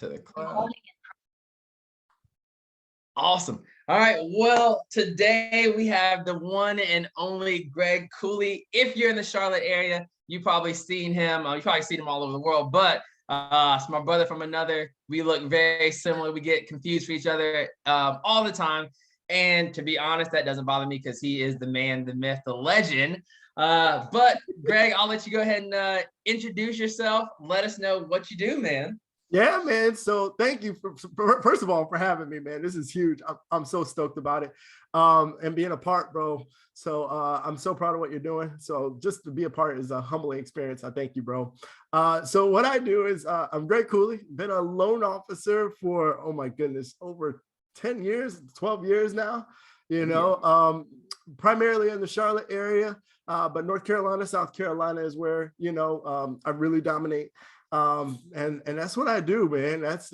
to the cloud. Awesome. All right. Well, today we have the one and only Greg Cooley. If you're in the Charlotte area, you've probably seen him. You've probably seen him all over the world, but it's my brother from another. We look very similar. We get confused for each other all the time. And to be honest, that doesn't bother me because he is the man, the myth, the legend. But Greg, I'll let you go ahead and introduce yourself. Let us know what you do, man. Yeah, man. So thank you first of all for having me, man. This is huge. I'm so stoked about it, and being a part, bro. So I'm so proud of what you're doing. So just to be a part is a humbling experience. I thank you, bro. So what I do is I'm Greg Cooley. Been a loan officer for, oh my goodness, over 10 years, 12 years now. You know, primarily in the Charlotte area, but North Carolina, South Carolina is where I really dominate. And that's what I do, man. That's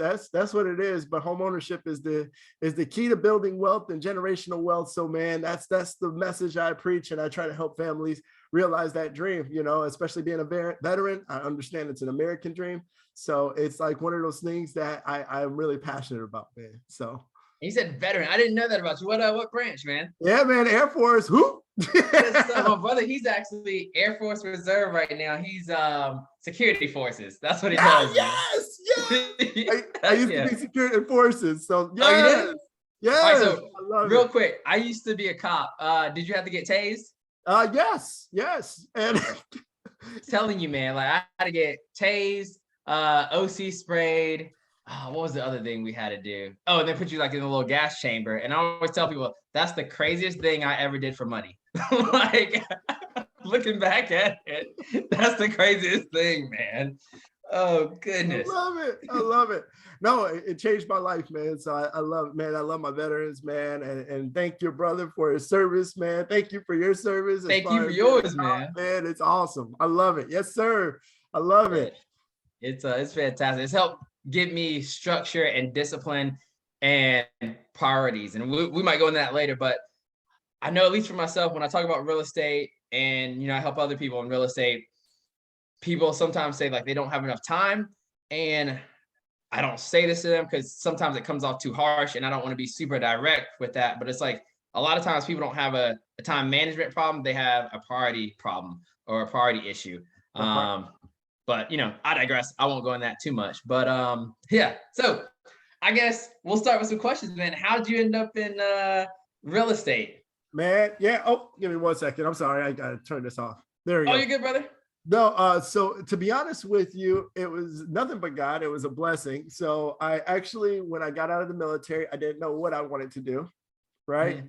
what it is. But home ownership is the key to building wealth and generational wealth. So man, that's the message I preach, and I try to help families realize that dream, especially being a veteran. I understand it's an American dream. So it's like one of those things that I'm really passionate about, man. So you said veteran. I didn't know that about you. What branch, man? Yeah, man, Air Force. Who? My brother, he's actually Air Force Reserve right now. He's security forces. That's what he does. Yes. I used to be security forces. So yeah. Oh, you did? Yeah. Right, so real quick, I used to be a cop. Did you have to get tased? Yes. And telling you, man, like I had to get tased, OC sprayed. What was the other thing we had to do? Oh, and they put you like in a little gas chamber. And I always tell people that's the craziest thing I ever did for money. Like looking back at it, that's the craziest thing, man. Oh goodness. I love it. No, it changed my life, man. So I love it, man. I love my veterans, man. And thank your brother for his service, man. Thank you for your service. Thank you for yours, man. Man, it's awesome. I love it. Yes, sir. I love it. It's fantastic. It's helped give me structure and discipline and priorities. And we might go into that later, but I know at least for myself, when I talk about real estate and, I help other people in real estate, people sometimes say like they don't have enough time. And I don't say this to them because sometimes it comes off too harsh and I don't want to be super direct with that. But it's like a lot of times people don't have a time management problem. They have a priority problem or a priority issue. But I digress. I won't go in that too much. But yeah. So I guess we'll start with some questions, man. How did you end up in real estate? Man, yeah. Oh, give me 1 second. I'm sorry. I gotta turn this off. There we go. Oh, you're good, brother. No, so to be honest with you, it was nothing but God. It was a blessing. So I actually, when I got out of the military, I didn't know what I wanted to do. Right.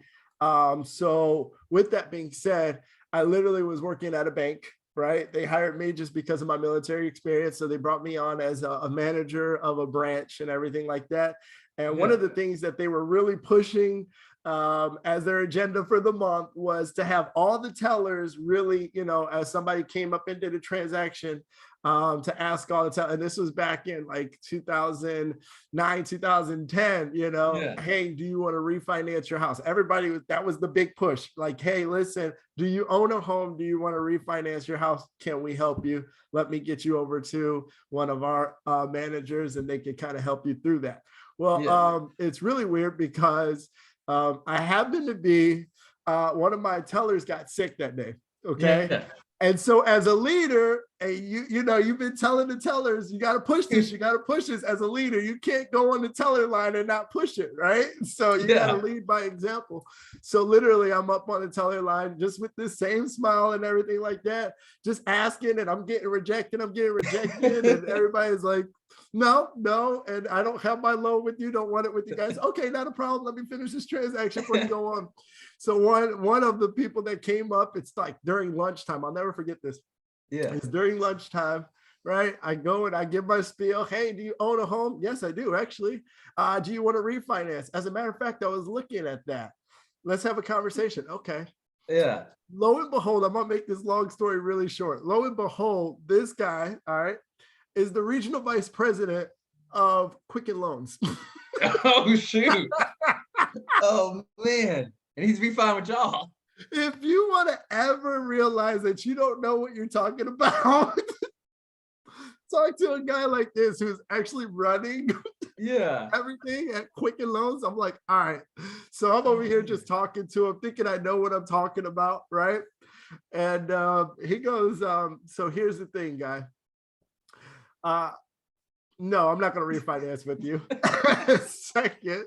So with that being said, I literally was working at a bank. Right. They hired me just because of my military experience. So they brought me on as a manager of a branch and everything like that. And one of the things that they were really pushing as their agenda for the month was to have all the tellers really, as somebody came up and did a transaction, to ask all the tellers. And this was back in like 2009, 2010, hey, do you want to refinance your house? That was the big push. Like, hey, listen, do you own a home? Do you want to refinance your house? Can we help you? Let me get you over to one of our managers and they can kind of help you through that. Well, it's really weird because I happened to be, one of my tellers got sick that day. Okay. Yeah. And so as a leader, and you've been telling the tellers, you got to push this, as a leader. You can't go on the teller line and not push it. Right. So you got to lead by example. So literally I'm up on the teller line just with this same smile and everything like that, just asking, and I'm getting rejected. And everybody's like, no, and I don't have my loan with you. Don't want it with you guys. Okay, not a problem. Let me finish this transaction before you go on. So one of the people that came up, it's like during lunchtime. I'll never forget this. Yeah, it's during lunchtime, right? I go and I give my spiel. Hey, do you own a home? Yes, I do, actually. Do you want to refinance? As a matter of fact, I was looking at that. Let's have a conversation. Okay. Yeah. Lo and behold, I'm gonna make this long story really short. Lo and behold, this guy, all right, is the regional vice president of Quicken Loans. Oh, shoot. Oh, man. And he's refining with y'all. If you want to ever realize that you don't know what you're talking about, talk to a guy like this who's actually running Yeah. everything at Quicken Loans. I'm like, all right. So I'm over here just talking to him, thinking I know what I'm talking about, right? And he goes, so here's the thing, guy. No, I'm not going to refinance with you. Second.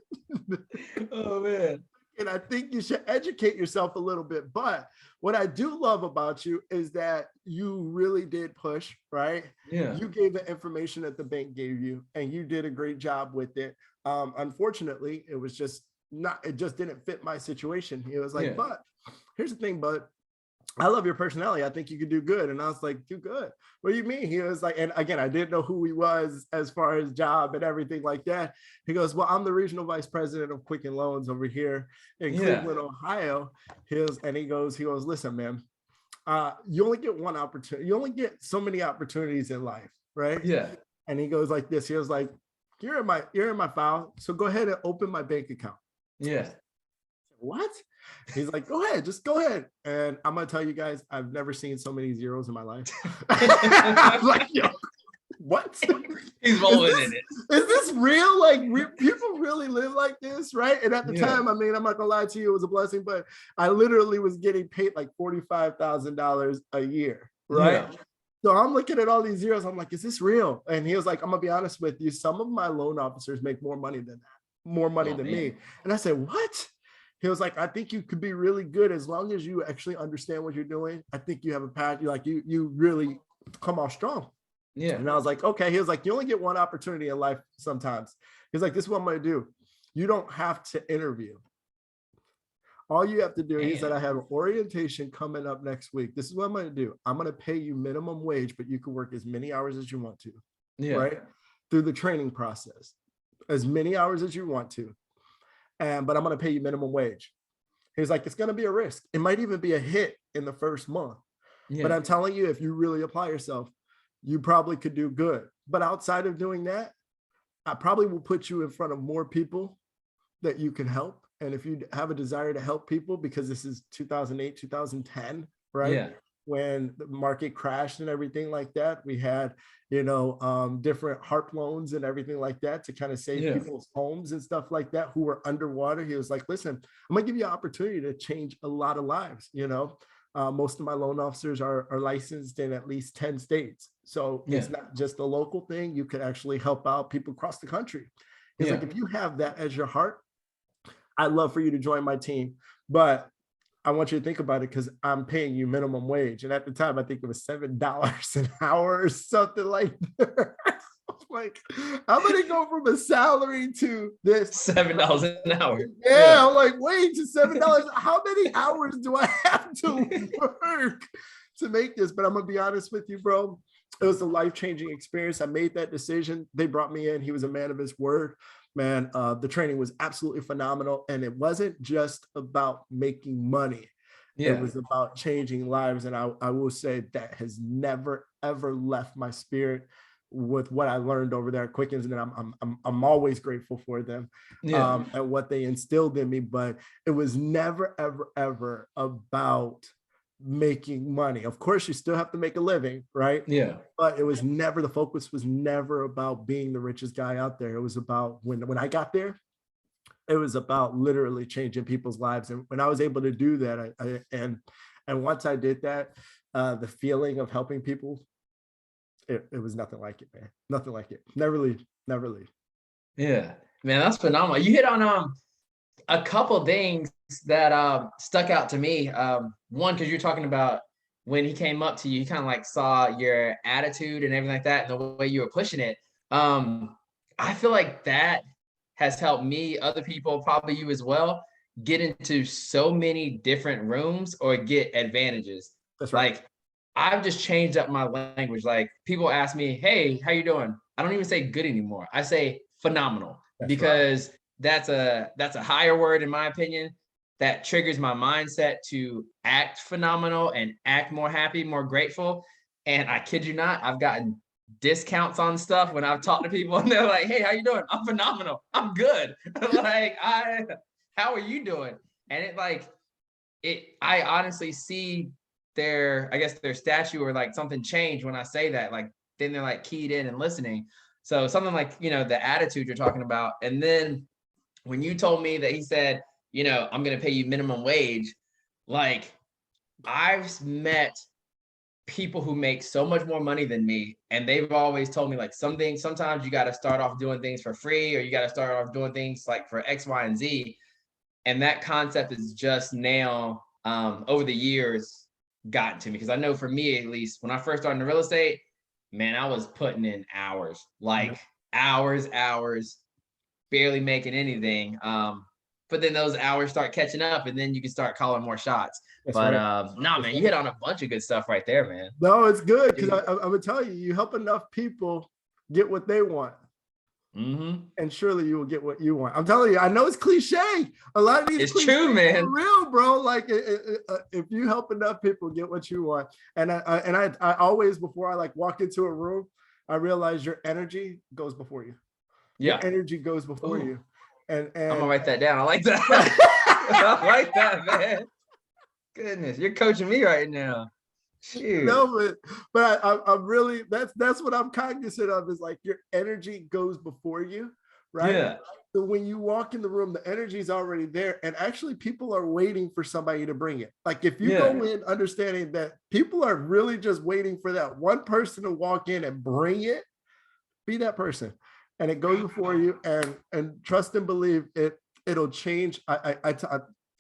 Oh man. And I think you should educate yourself a little bit. But what I do love about you is that you really did push, right? Yeah. You gave the information that the bank gave you, and you did a great job with it. Unfortunately, it was just not, it just didn't fit my situation. He was like, Yeah. but here's the thing, bud. I love your personality. I think you could do good. And I was like, do good. What do you mean? He was like, and again, I didn't know who he was as far as job and everything like that. He goes, well, I'm the regional vice president of Quicken Loans over here in Cleveland, Ohio. He goes, listen, man, you only get one opportunity. You only get so many opportunities in life, right? Yeah. And he goes like this. He was like, you're in my file. So go ahead and open my bank account. Yeah. What? He's like, go ahead, just go ahead. And I'm gonna tell you guys, I've never seen so many zeros in my life. I'm like, yo, what? He's rolling in it. Is this real? Like, people really live like this, right? And at the time, I mean, I'm not gonna lie to you, it was a blessing, but I literally was getting paid like $45,000 a year, right? Yeah. So I'm looking at all these zeros. I'm like, is this real? And he was like, I'm gonna be honest with you, some of my loan officers make more money than that, more money than me. And I said, what? He was like, I think you could be really good as long as you actually understand what you're doing. I think you have a path. You really come off strong. Yeah. And I was like, okay. He was like, you only get one opportunity in life sometimes. He's like, this is what I'm going to do. You don't have to interview. All you have to do, he said, I have an orientation coming up next week. This is what I'm going to do. I'm going to pay you minimum wage, but you can work as many hours as you want to, right? Through the training process, as many hours as you want to. But I'm going to pay you minimum wage. He's like, it's going to be a risk. It might even be a hit in the first month. But I'm telling you, if you really apply yourself, you probably could do good. But outside of doing that, I probably will put you in front of more people that you can help. And if you have a desire to help people, because this is 2008, 2010, right? Yeah. When the market crashed and everything like that, we had, different HARP loans and everything like that to kind of save people's homes and stuff like that who were underwater. He was like, listen, I'm gonna give you an opportunity to change a lot of lives. Most of my loan officers are licensed in at least 10 states. So it's not just a local thing. You could actually help out people across the country. He's like, if you have that as your heart, I'd love for you to join my team. But I want you to think about it because I'm paying you minimum wage. And at the time, I think it was $7 an hour or something like that. Like, I'm going to go from a salary to this $7 an hour. Yeah, I'm like, wait, to $7. How many hours do I have to work to make this? But I'm going to be honest with you, bro. It was a life-changing experience. I made that decision. They brought me in. He was a man of his word. Man, the training was absolutely phenomenal. And it wasn't just about making money. It was about changing lives. And I will say that has never, ever left my spirit with what I learned over there at Quickens. And I'm always grateful for them and what they instilled in me. But it was never, ever, ever about making money. Of course, you still have to make a living, right? Yeah. But it was never, the focus was never about being the richest guy out there. It was about when I got there, it was about literally changing people's lives. And when I was able to do that, and once I did that, the feeling of helping people, it was nothing like it, man. Nothing like it. Never leave. Never leave. Yeah, man, that's phenomenal. You hit on a couple things that stuck out to me. One, because you're talking about when he came up to you, he kind of like saw your attitude and everything like that, and the way you were pushing it. I feel like that has helped me, other people, probably you as well, get into so many different rooms or get advantages. That's right. Like, I've just changed up my language. Like, people ask me, hey, how you doing? I don't even say good anymore. I say phenomenal. That's because right. That's a higher word, in my opinion, that triggers my mindset to act phenomenal and act more happy, more grateful. And I kid you not, I've gotten discounts on stuff when I've talked to people and they're like, hey, how you doing? I'm phenomenal. I'm good. Like, how are you doing? And I honestly see their statue or like something change when I say that. Like, then they're like keyed in and listening. So something like, you know, the attitude you're talking about. And then when you told me that he said, you know, I'm going to pay you minimum wage, like I've met people who make so much more money than me, and they've always told me like sometimes you got to start off doing things for free, or you got to start off doing things like for X, Y, and Z. And that concept is just now over the years gotten to me, because I know for me, at least when I first started in real estate, man, I was putting in hours, like hours, barely making anything. But then those hours start catching up, and then you can start calling more shots. That's But right. no, man, you hit on a bunch of good stuff right there, man. No, it's good, because I would tell you, you help enough people get what they want. Mm-hmm. And surely you will get what you want. I'm telling you, I know it's cliche. A lot of these it's true, man. are real, bro. Like if you help enough people get what you want, and I always, before I like walk into a room, I realize your energy goes before you. Yeah, your energy goes before you. And I'm gonna write that down. I like that. I like that, man. Goodness, you're coaching me right now. Shoot. No, but I'm really, that's what I'm cognizant of, is like your energy goes before you, right? Yeah. So when you walk in the room, the energy is already there, and actually people are waiting for somebody to bring it. Like if you go in understanding that people are really just waiting for that one person to walk in and bring it, be that person. And it goes before you, and trust and believe it'll change.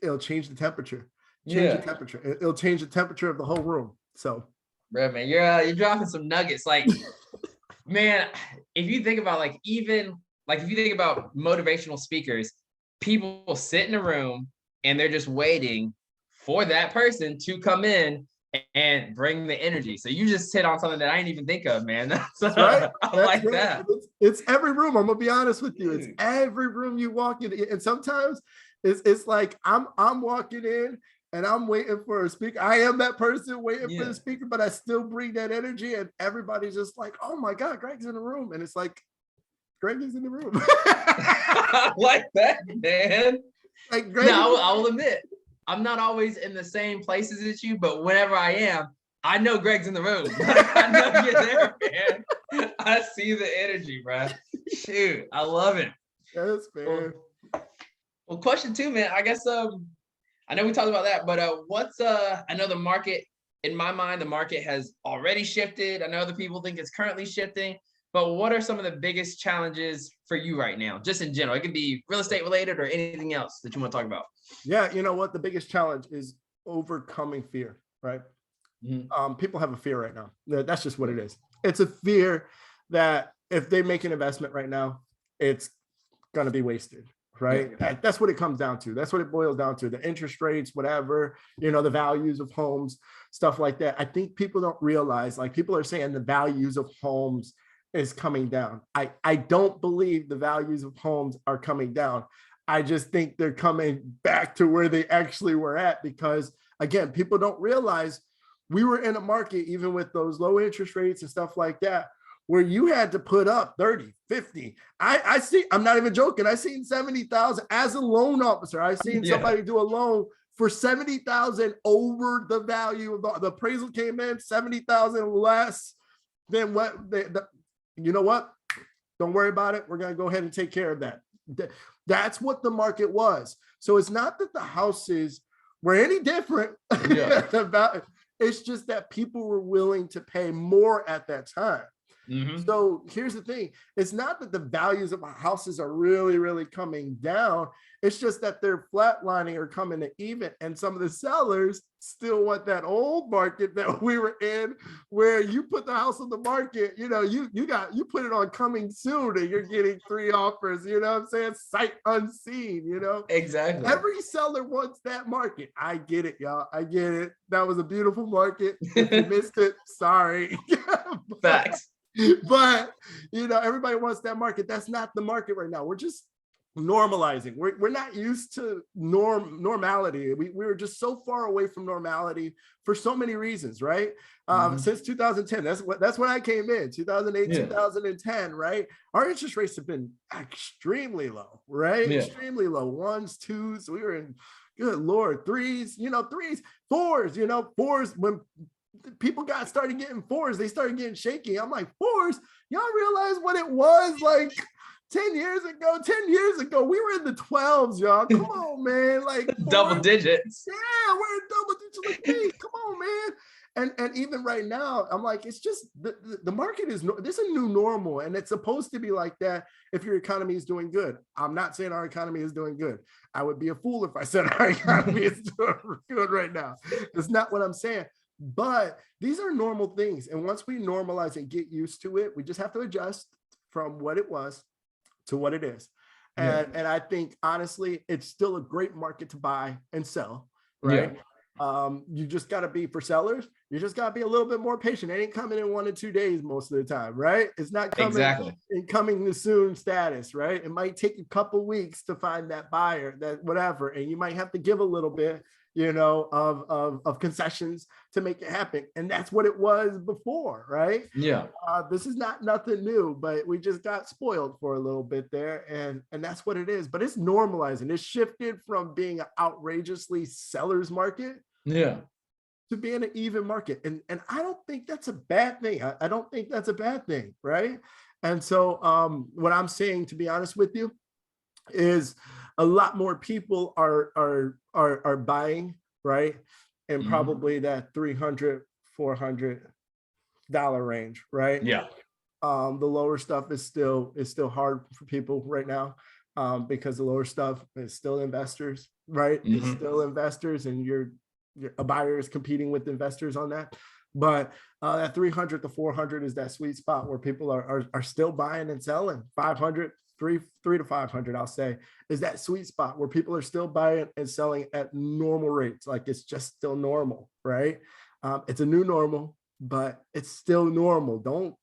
It'll change the temperature. The temperature. It'll change the temperature of the whole room. So, bro, man, you're dropping some nuggets. Like, man, if you think about like even like if you think about motivational speakers, people sit in a room and they're just waiting for that person to come in and bring the energy. So you just hit on something that I didn't even think of, man. That's right. I like that. It's every room. I'm gonna be honest with you. It's every room you walk in, and sometimes it's like I'm walking in and I'm waiting for a speaker. I am that person waiting for the speaker, but I still bring that energy, and everybody's just like, "Oh my God, Greg's in the room," and it's like, Greg is in the room. I like that, man. Like Greg. Now, I will admit, I'm not always in the same places as you, but whenever I am, I know Greg's in the room. I know you're there, man. I see the energy, bro. Shoot, I love it. That's fair. Well, question 2, man. I guess I know we talked about that, but I know the market, in my mind, the market has already shifted. I know other people think it's currently shifting, but what are some of the biggest challenges for you right now? Just in general, it could be real estate related or anything else that you want to talk about. Yeah, you know what? The biggest challenge is overcoming fear, right? Mm-hmm. People have a fear right now. That's just what it is. It's a fear that if they make an investment right now, it's going to be wasted, right? That's what it comes down to. That's what it boils down to. The interest rates, whatever, the values of homes, stuff like that. I think people don't realize, like people are saying the values of homes is coming down. I don't believe the values of homes are coming down. I just think they're coming back to where they actually were at, because again, people don't realize we were in a market, even with those low interest rates and stuff like that, where you had to put up 30, 50. I see, I'm not even joking. I seen 70,000 as a loan officer. I seen somebody do a loan for 70,000 over the value of the appraisal came in 70,000 less than what you know what? Don't worry about it. We're going to go ahead and take care of that. That's what the market was. So it's not that the houses were any different about it. It's just that people were willing to pay more at that time. Mm-hmm. So here's the thing. It's not that the values of houses are really, really coming down. It's just that they're flatlining or coming to even. And some of the sellers still want that old market that we were in, where you put the house on the market, you put it on coming soon and you're getting 3 offers, you know what I'm saying? Sight unseen, Exactly. Every seller wants that market. I get it, y'all. I get it. That was a beautiful market. If you missed it, sorry. Facts. But everybody wants that market. That's not the market right now. We're just normalizing. We're not used to normality. We were just so far away from normality for so many reasons, right? Since 2010, that's when I came in, 2008, 2010, right? Our interest rates have been extremely low, right? Extremely low. 1s, 2s. We were in, good Lord, 3s, 3s, 4s, 4s when people started getting fours. They started getting shaky. I'm like, fours? Y'all realize what it was like 10 years ago? 10 years ago, we were in the 12s, y'all. Come on, man. Like double digits. Yeah, we're in double digits. Like, hey, come on, man. And even right now, I'm like, it's just the market this is a new normal, and it's supposed to be like that if your economy is doing good. I'm not saying our economy is doing good. I would be a fool if I said our economy is doing good right now. That's not what I'm saying. But these are normal things, and once we normalize and get used to it, we just have to adjust from what it was to what it is. And I think honestly, it's still a great market to buy and sell, right? You just got to be, for sellers, you just got to be a little bit more patient. It ain't coming in 1 to 2 days most of the time, right? It's not coming in coming soon status, right? It might take a couple weeks to find that buyer, that whatever, and you might have to give a little bit, you know, of concessions to make it happen. And that's what it was before, right? Yeah. This is not nothing new, but we just got spoiled for a little bit there. And that's what it is. But it's normalizing. It's shifted from being an outrageously seller's market to being an even market. And I don't think that's a bad thing. I don't think that's a bad thing, right? And so what I'm saying, to be honest with you, is a lot more people are buying, right? And probably that $300-$400 range, right? Yeah. The lower stuff is still hard for people right now, because the lower stuff is still investors, right? It's still investors, and a buyer is competing with investors on that. But that 300 to 400 is that sweet spot where people are still buying and selling. 500, 3 to 500, I'll say, is that sweet spot where people are still buying and selling at normal rates. Like, it's just still normal, right? It's a new normal, but it's still normal. Don't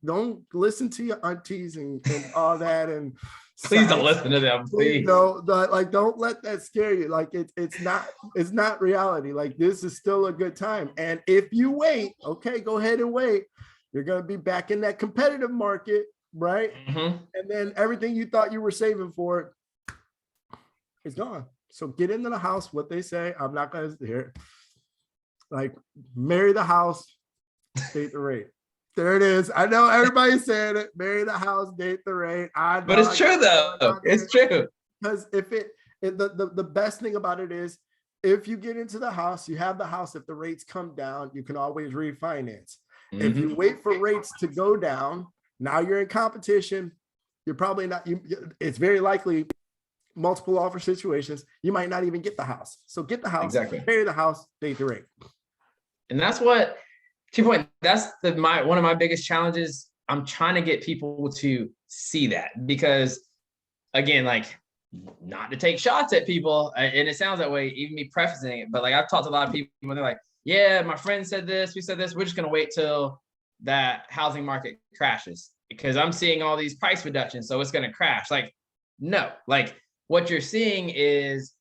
listen to your aunties and all that. And please don't listen to them. Please. Don't let that scare you. Like, it's not reality. Like, this is still a good time. And if you wait, okay, go ahead and wait. You're going to be back in that competitive market, right? And then everything you thought you were saving for is gone. So get into the house. What they say, I'm not going to hear it. Like, marry the house, date the rate. There it is. I know everybody's saying it. Marry the house, date the rate. But it's true though. It's true. Because the best thing about it is, if you get into the house, you have the house. If the rates come down, you can always refinance. If you wait for rates to go down, now you're in competition. You're probably not. It's very likely multiple offer situations. You might not even get the house. So get the house. Marry the house, date the rate. And that's what. To your point, that's one of my biggest challenges. I'm trying to get people to see that, because, again, like, not to take shots at people, and it sounds that way, even me prefacing it, but like, I've talked to a lot of people and they're like, yeah, my friend said this, we said this, we're just going to wait till that housing market crashes because I'm seeing all these price reductions, so it's going to crash. Like, no, like, what you're seeing is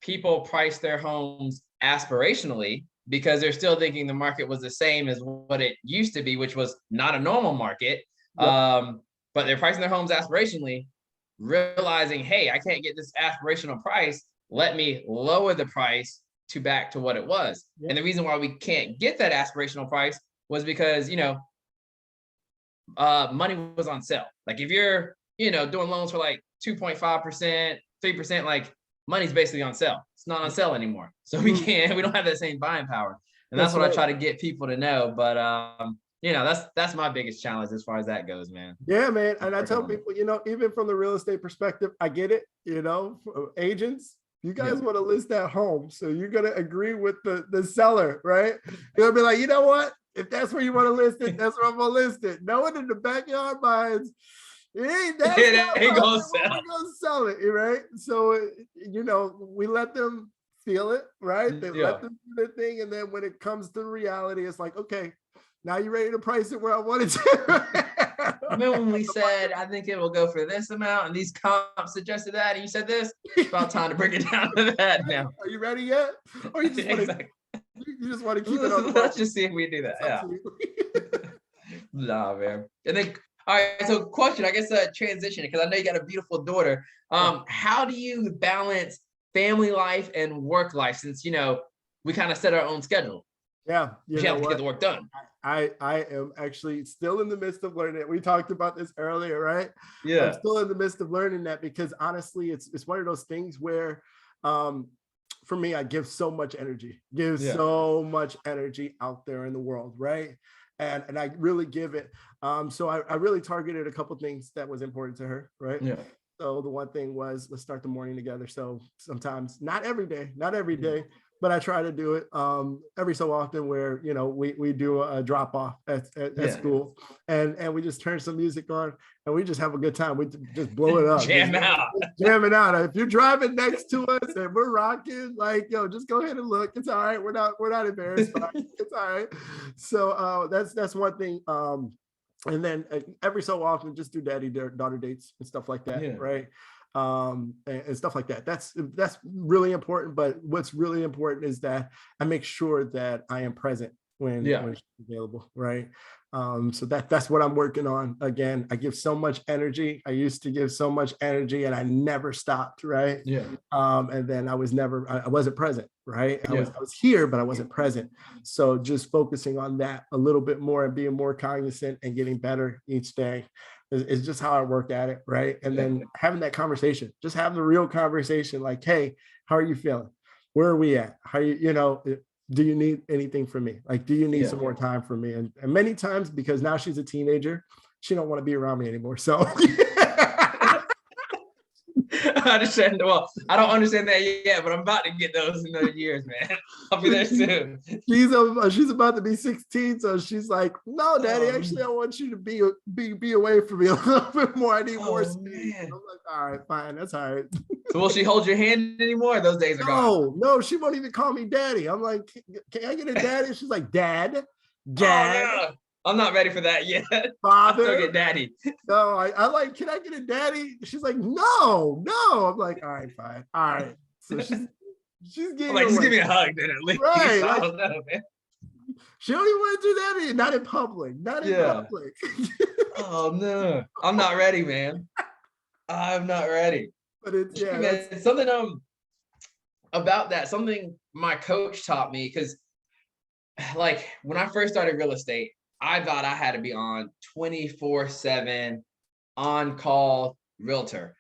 people price their homes aspirationally, because they're still thinking the market was the same as what it used to be, which was not a normal market. But they're pricing their homes aspirationally, realizing, hey, I can't get this aspirational price. Let me lower the price back to what it was. And the reason why we can't get that aspirational price was because, money was on sale. Like, if you're, doing loans for like 2.5%, 3%, like, money's basically on sale. It's not on sale anymore. So we don't have that same buying power. And that's what I try to get people to know. But that's my biggest challenge as far as that goes, man. Yeah, man. And I tell people, even from the real estate perspective, I get it, agents, you guys want to list that home. So you're going to agree with the seller, right? You're going to be like, you know what? If that's where you want to list it, that's where I'm going to list it. Knowing in the back of our minds, it ain't gonna sell it, right? So we let them feel it, right? They let them do their thing, and then when it comes to reality, it's like, okay, now you're ready to price it where I wanted to. Remember when we said, I think it will go for this amount, and these comps suggested that, and you said this? It's about time to bring it down to that now. Are you ready yet? Or you just want to keep it on the market? Let's just see if we do that. Yeah. Nah, man. And then, all right, so question, I guess, transition, because I know you got a beautiful daughter. How do you balance family life and work life, since, we kind of set our own schedule? Yeah, you You know have to get what? the work done. I am actually still in the midst of learning it. We talked about this earlier, right? I'm Yeah. still in the midst of learning that because honestly, it's one of those things where um for me, I give Yeah. so much energy out there in the world, right? And I really give it. So I really targeted a couple things that was important to her, right? Yeah. So the one thing was let's start the morning together. So sometimes, not every Yeah. day, but I try to do it every so often where, you know, we do a drop off at Yeah. school and we just turn some music on and we just have a good time. We just blow it up. Jam out. Just jam it out. If you're driving next to us and we're rocking, like, yo, just go ahead and look. It's all right. We're not embarrassed by it. It's all right. So that's one thing. And then every so often just do daddy daughter dates and stuff like that, Yeah. right? And stuff like that. That's really important. But what's really important is that I make sure that I am present when she's available, right? So that's what I'm working on. Again, I give so much energy. I used to give so much energy and I never stopped, right? Yeah. And then I wasn't present, right? I Yeah. was here, but I wasn't present. So just focusing on that a little bit more and being more cognizant and getting better each day is just how I work at it, right? And then having that conversation, just having the real conversation, like, hey, how are you feeling? Where are we at? How you know, do you need anything from me? Like, do you need some more time from me? And many times, because now she's a teenager, she don't want to be around me anymore. So I understand. Well, I don't understand that yet, but I'm about to get those in other years, man. I'll be there soon. She's about to be 16, so she's like, "No, Daddy, actually, I want you to be away from me a little bit more. I need more space." I'm like, "All right, fine, that's all right." So will she hold your hand anymore? Those days are gone. No, she won't even call me Daddy. I'm like, "Can I get a daddy?" She's like, "Dad, Dad, Oh no, I'm not ready for that yet. I still Father." get daddy. No, I like, "Can I get a daddy?" She's like, "No, no." I'm like, "All right, fine, all right." So she's I'm getting like, just away. give me a hug then at least. Right, I like, don't know, man. she don't even want to do that. Not in public. Not in Yeah. public. Oh no, I'm not ready, man. I'm not ready. But it's Hey, that's man, something about that, something my coach taught me, because like when I first started real estate, I thought I had to be on 24/7 on call realtor.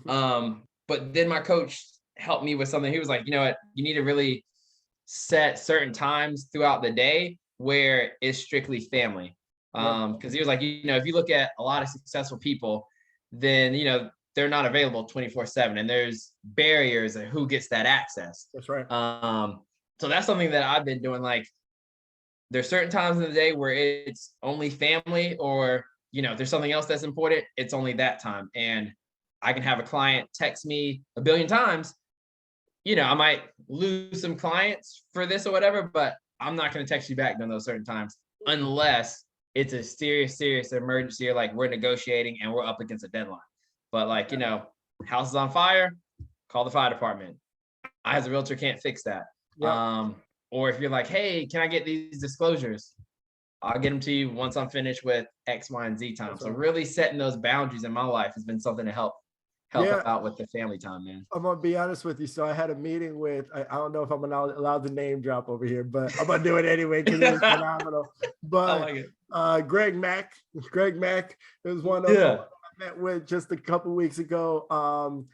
But then my coach helped me with something. He was like, you know what, you need to really set certain times throughout the day where it's strictly family. Because he was like, you know, if you look at a lot of successful people, then you know they're not available 24/7, and there's barriers of who gets that access. that's right. So that's something that I've been doing. Like, there's certain times in the day where it's only family, or you know, if there's something else that's important, it's only that time. And I can have a client text me a billion times. You know, I might lose some clients for this or whatever, but I'm not going to text you back during those certain times unless it's a serious emergency, or like we're negotiating and we're up against a deadline. But like, you know, house is on fire, call the fire department. I, as a realtor, can't fix that. Yep. Or if you're like, hey, can I get these disclosures? I'll get them to you once I'm finished with X, Y, and Z time. That's So right. really setting those boundaries in my life has been something to help Yeah, out with the family time, man. I'm gonna be honest with you. So I had a meeting with, I don't know if I'm allowed to name drop over here, but I'm gonna do it anyway because it was phenomenal. I But like it. Greg Mack is one of them Yeah. I met with just a couple weeks ago.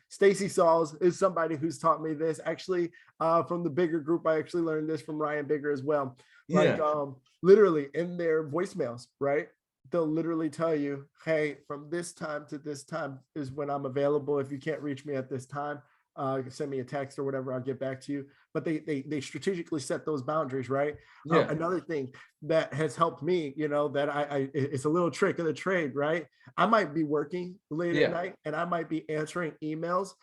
Stacy Sauls is somebody who's taught me this. Actually, from the bigger group, I actually learned this from Ryan Bigger as well. Like, Yeah. literally in their voicemails, right? They'll literally tell you, hey, from this time to this time is when I'm available. If you can't reach me at this time, send me a text or whatever, I'll get back to you. But they strategically set those boundaries, right? Yeah. Another thing that has helped me, you know, that it's a little trick of the trade, right? I might be working late at night and I might be answering emails,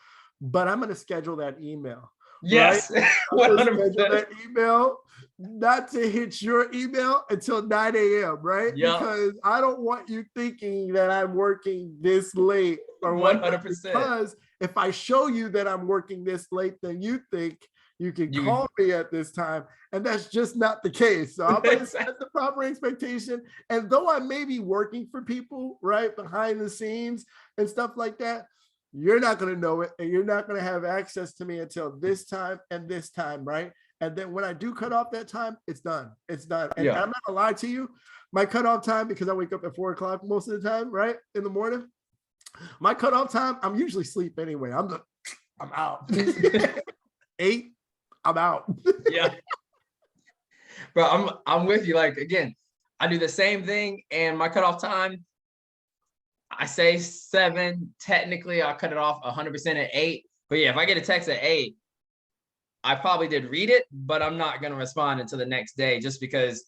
but I'm going to schedule that email. Yes. Right? 100%. That email not to hit your email until 9 a.m. right? Yep. Because I don't want you thinking that I'm working this late or what. 100%. Because if I show you that I'm working this late, then you think you can call me at this time, and that's just not the case. So I'm going to set the proper expectation. And though I may be working for people, right, behind the scenes and stuff like that, you're not going to know it, and you're not going to have access to me until this time and this time, right? And then when I do cut off that time, it's done. It's done. And Yeah. I'm not gonna lie to you, my cutoff time, because I wake up at 4 o'clock most of the time, right? In the morning. My cutoff time, I'm usually asleep anyway. I'm out. 8, I'm out. Yeah. Bro, I'm with you. Like, again, I do the same thing, and my cutoff time, I say 7. Technically, I'll cut it off 100% at 8. But yeah, if I get a text at 8, I probably did read it, but I'm not going to respond until the next day, just because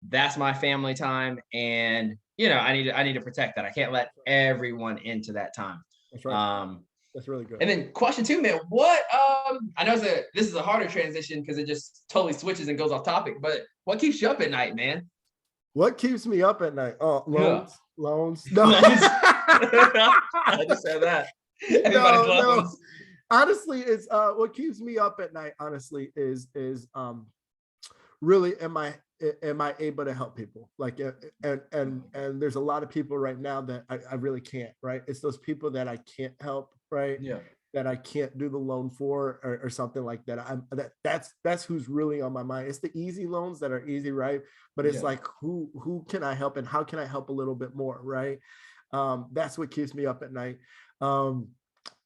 that's my family time, and I need to protect that. I can't let everyone into that time. That's right. That's really good. And then question 2, man, what I know this is a harder transition because it just totally switches and goes off topic, but what keeps you up at night, man? What keeps me up at night? Oh, loans. Yeah. Loans. No. I just said that. Everybody loves. Honestly, it's what keeps me up at night, honestly, is really am I able to help people? Like, and there's a lot of people right now that I really can't, right? It's those people that I can't help, right? Yeah. That I can't do the loan for, or something like that. That's who's really on my mind. It's the easy loans that are easy, right? But it's like, who can I help, and how can I help a little bit more, right? That's what keeps me up at night.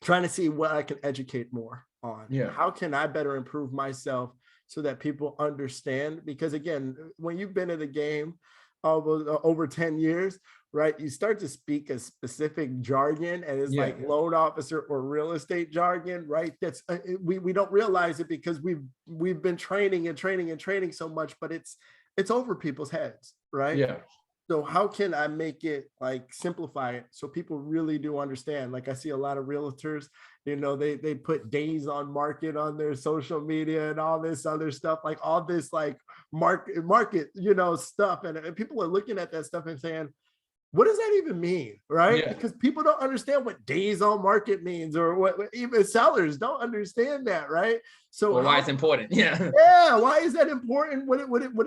Trying to see what I can educate more on. Yeah. How can I better improve myself so that people understand? Because again, when you've been in the game over 10 years, right, you start to speak a specific jargon, and it's like loan officer or real estate jargon, right? That's we don't realize it because we've been training so much, but it's over people's heads, right? Yeah. So how can I make it, like, simplify it so people really do understand? Like, I see a lot of realtors, they put days on market on their social media and all this other stuff, like all this like market, stuff. And people are looking at that stuff and saying, what does that even mean, right? Yeah. Because people don't understand what days on market means, or what even sellers don't understand that, right? So why it's important. Yeah. Yeah, why is that important?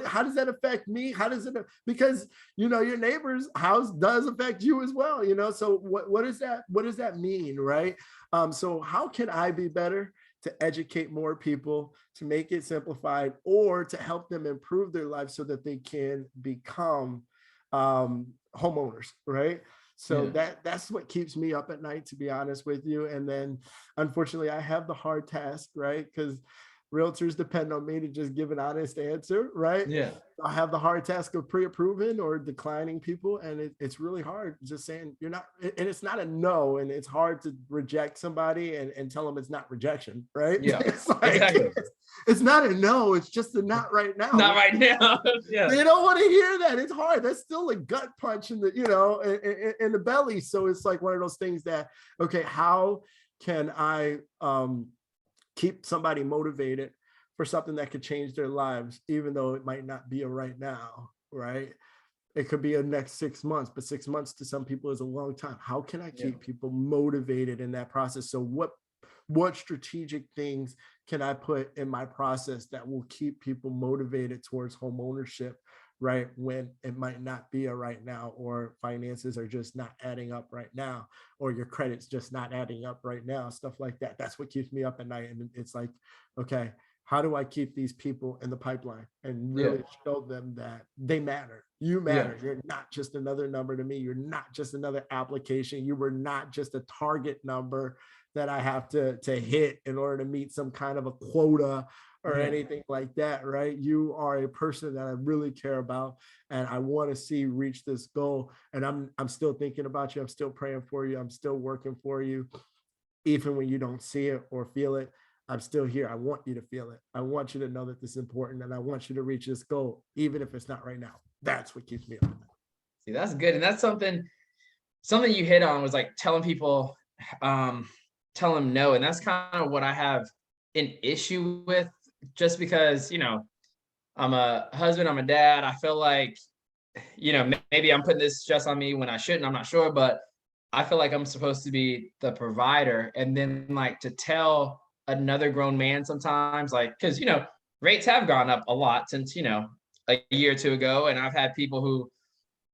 How does that affect me? How does it, because your neighbor's house does affect you as well, so what does that mean, right? So how can I be better to educate more people, to make it simplified, or to help them improve their lives so that they can become homeowners, right? So that's what keeps me up at night, to be honest with you. And then unfortunately I have the hard task, right? Because realtors depend on me to just give an honest answer, right? Yeah. I have the hard task of pre-approving or declining people, and it's really hard just saying you're not, and it's not a no, and it's hard to reject somebody and tell them it's not rejection, right? Yeah. It's like, exactly. it's not a no, it's just a not right now. Not right now. Yeah. They don't want to hear that. It's hard. That's still a gut punch in the, in the belly. So it's like one of those things that, okay, how can I keep somebody motivated for something that could change their lives, even though it might not be a right now, right? It could be a next 6 months, but 6 months to some people is a long time. How can I keep people motivated in that process? So what strategic things can I put in my process that will keep people motivated towards home ownership, right? When it might not be a right now, or finances are just not adding up right now, or your credit's just not adding up right now, stuff like that. That's what keeps me up at night. And it's like, okay, how do I keep these people in the pipeline and really show them that they matter? You matter. You're not just another number to me. You're not just another application. You were not just a target number that I have to hit in order to meet some kind of a quota or anything like that, right? You are a person that I really care about, and I want to see reach this goal. And I'm still thinking about you. I'm still praying for you. I'm still working for you. Even when you don't see it or feel it, I'm still here. I want you to feel it. I want you to know that this is important, and I want you to reach this goal, even if it's not right now. That's what keeps me up. See, that's good. And that's something you hit on, was like telling people, tell them no. And that's kind of what I have an issue with, just because, I'm a husband, I'm a dad. I feel like, maybe I'm putting this stress on me when I shouldn't, I'm not sure, but I feel like I'm supposed to be the provider. And then, like, to tell another grown man sometimes, like, because, rates have gone up a lot since, a year or two ago. And I've had people who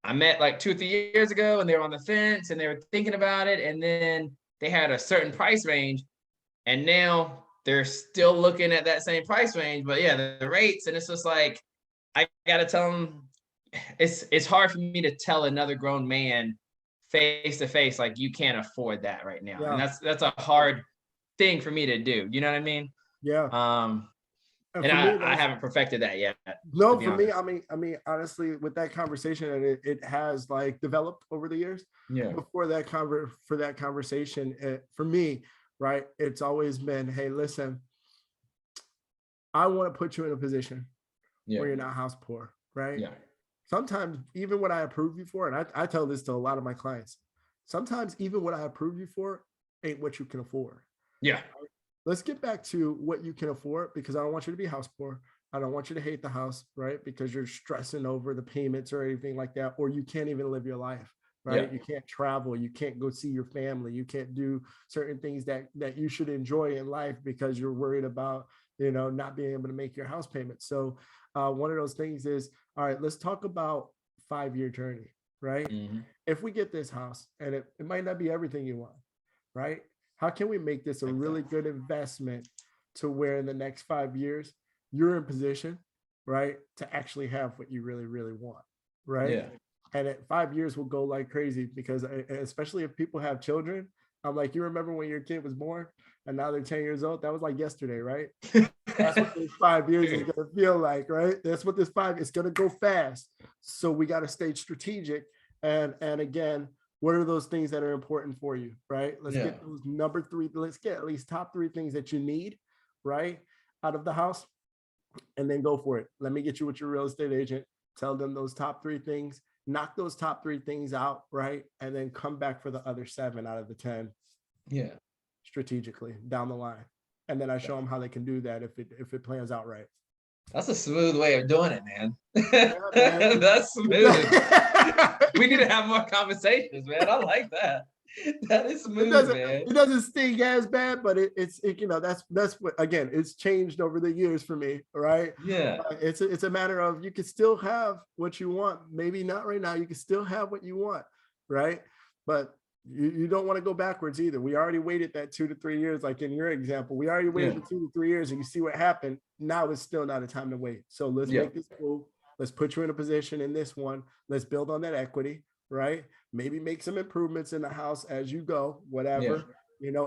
I met like 2 or 3 years ago, and they were on the fence and they were thinking about it. And then they had a certain price range, and now they're still looking at that same price range, but yeah, the rates, and it's just like, I gotta tell them, it's hard for me to tell another grown man face to face, like, you can't afford that right now. And Yeah. that's a hard thing for me to do. You know what I mean? Yeah. And And for me, I haven't perfected that yet, to no, be for me, honest. I mean, honestly, with that conversation, and it has like developed over the years. Yeah. Before that for that conversation, for me, right, it's always been, hey, listen, I want to put you in a position Yeah. where you're not house poor, right? Yeah. Sometimes even what I approve you for, and I tell this to a lot of my clients, sometimes even what I approve you for ain't what you can afford. Yeah. Let's get back to what you can afford, because I don't want you to be house poor. I don't want you to hate the house, right? Because you're stressing over the payments or anything like that, or you can't even live your life, right? Yeah. You can't travel, you can't go see your family, you can't do certain things that you should enjoy in life because you're worried about, not being able to make your house payment. So one of those things is, all right, let's talk about 5-year journey, right? Mm-hmm. If we get this house, and it might not be everything you want, right? How can we make this a really good investment to where in the next 5 years you're in position, right, to actually have what you really, really want, right? Yeah. And at 5 years will go like crazy, because especially if people have children, I'm like, you remember when your kid was born and now they're 10 years old? That was like yesterday, right? That's what this 5 years is going to feel like, right? That's what it's going to go fast. So we got to stay strategic. And again, what are those things that are important for you, right? Let's get those number 3. Let's get at least top 3 things that you need, right, out of the house, and then go for it. Let me get you with your real estate agent. Tell them those top 3 things. Knock those top 3 things out, right, and then come back for the other 7 out of the 10. Yeah. Strategically down the line, and then I show them how they can do that if it plans out right. That's a smooth way of doing it, man. Yeah, man. That's smooth. We need to have more conversations, man. I like that. That is smooth, man. It doesn't sting as bad, but it's that's what, again, it's changed over the years for me, right? Yeah. It's a matter of, you can still have what you want, maybe not right now, you can still have what you want, right? But you don't want to go backwards either. We already waited that 2 to 3 years, like in your example. We already waited the 2 to 3 years, and you see what happened. Now it's still not a time to wait. So let's make this move. Let's put you in a position in this one. Let's build on that equity, right? Maybe make some improvements in the house as you go, whatever,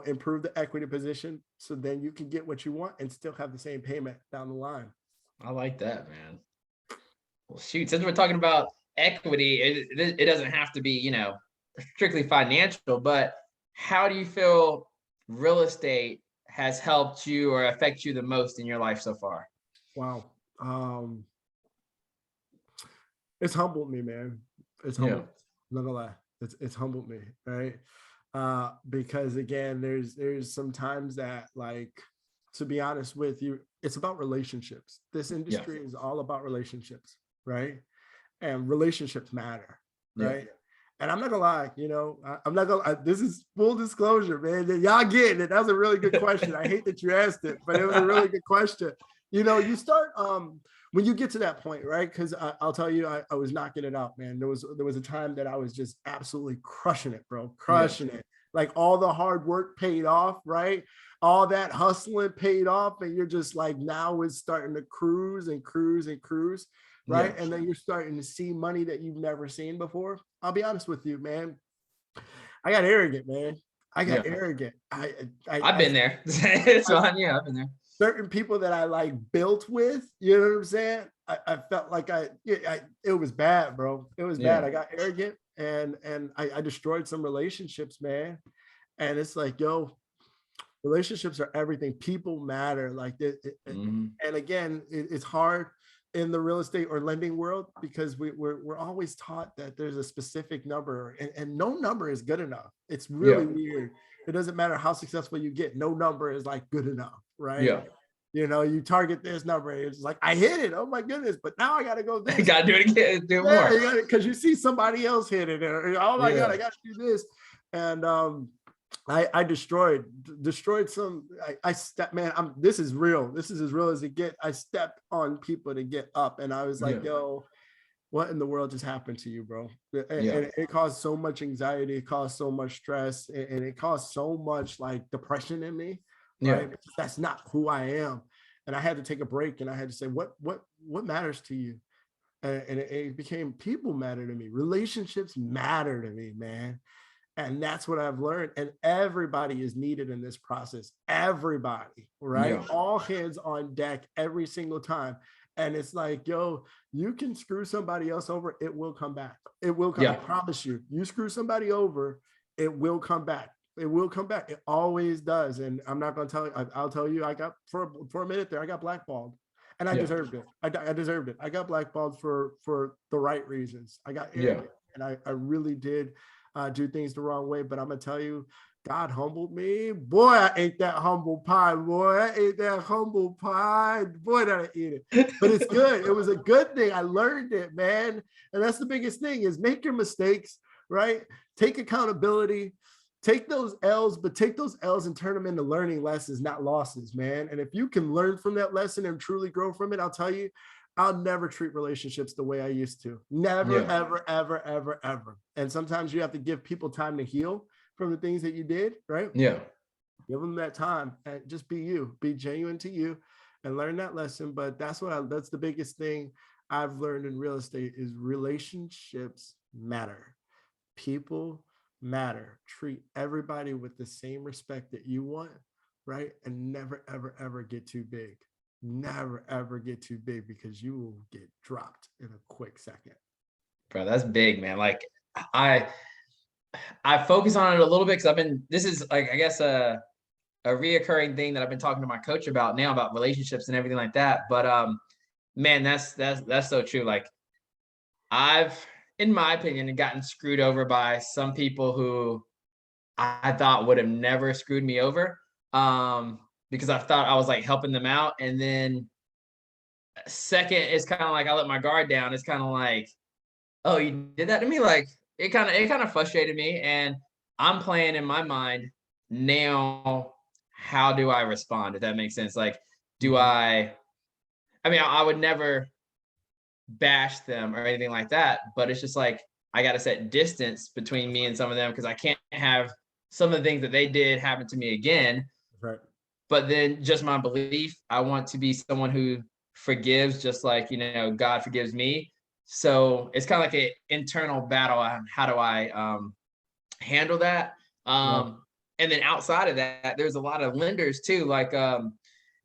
improve the equity position, so then you can get what you want and still have the same payment down the line. I like that, man. Well, shoot, since we're talking about equity, it doesn't have to be, strictly financial, but how do you feel real estate has helped you or affect you the most in your life so far? Wow. It's humbled me, man. It's humbled. I'm not gonna lie. It's humbled me, right? Because again, there's some times that, like, to be honest with you, it's about relationships. This industry is all about relationships, right? And relationships matter, right? And I'm not gonna lie, I'm not gonna. This is full disclosure, man. Y'all getting it? That was a really good question. I hate that you asked it, but it was a really good question. You start when you get to that point, right? Because I'll tell you, I was knocking it out, man. There was a time that I was just absolutely crushing it, bro, crushing it. Like, all the hard work paid off, right? All that hustling paid off, and you're just like, now it's starting to cruise and cruise and cruise. Right. And then you're starting to see money that you've never seen before. I'll be honest with you, man. I got arrogant, man. I got arrogant. I've been there. It's fine. Yeah, I've been there. Certain people that I like built with, you know what I'm saying? I felt like it was bad, bro. It was bad. I got arrogant, and I destroyed some relationships, man. And it's like, yo, relationships are everything. People matter. Like, and again, it's hard in the real estate or lending world, because we're always taught that there's a specific number, and no number is good enough. It's really weird. It doesn't matter how successful you get. No number is like good enough, right? You target this number. It's like, I hit it. Oh my goodness. But now I got to go this. You got to do it again. Do more. Because you see somebody else hit it. Or, oh my God, I got to do this. And I destroyed some. I stepped, man. This is real. This is as real as it gets. I stepped on people to get up, and I was like, yo, what in the world just happened to you, bro? And it caused so much anxiety. It caused so much stress, and it caused so much, like, depression in me. right? Because that's not who I am. And I had to take a break and I had to say, what matters to you? And it became people matter to me. Relationships matter to me, man. And that's what I've learned. And everybody is needed in this process. Everybody, right? Yeah. All hands on deck every single time. And it's like, yo, you can screw somebody else over. It will come back. It will come. I promise you. You screw somebody over, it will come back. It will come back. It always does. And I'm not going to tell you. I'll tell you, I got for a minute there, I got blackballed. And I deserved it. I deserved it. I got blackballed for the right reasons. I got arrogant, and I really did do things the wrong way. But I'm gonna tell you, God humbled me. Boy, I ate that humble pie. Boy, I ate that humble pie. Boy, did I eat it. But it's good. It was a good thing. I learned it, man. And that's the biggest thing: is make your mistakes, right? Take accountability. Take those L's, but take those L's and turn them into learning lessons, not losses, man. And if you can learn from that lesson and truly grow from it, I'll tell you, I'll never treat relationships the way I used to. Never, ever, ever, ever, ever. And sometimes you have to give people time to heal from the things that you did, right? Yeah. Give them that time and just be you, be genuine to you and learn that lesson. But that's the biggest thing I've learned in real estate is relationships matter. People matter. Treat everybody with the same respect that you want, right? And never, ever, ever get too big. Never, ever get too big because you will get dropped in a quick second. Bro, that's big, man. Like I focus on it a little bit because this is like, I guess, a reoccurring thing that I've been talking to my coach about now, about relationships and everything like that. But man, that's so true. Like I've, in my opinion, gotten screwed over by some people who I thought would have never screwed me over. Because I thought I was like helping them out. And then second, it's kind of like I let my guard down. It's kind of like, oh, you did that to me? Like it kind of frustrated me. And I'm playing in my mind now, how do I respond? If that makes sense. Like, I would never bash them or anything like that, but it's just like I got to set distance between me and some of them because I can't have some of the things that they did happen to me again. Right. But then just my belief, I want to be someone who forgives just like, God forgives me. So it's kind of like an internal battle on how do I handle that. And then outside of that, there's a lot of lenders too, like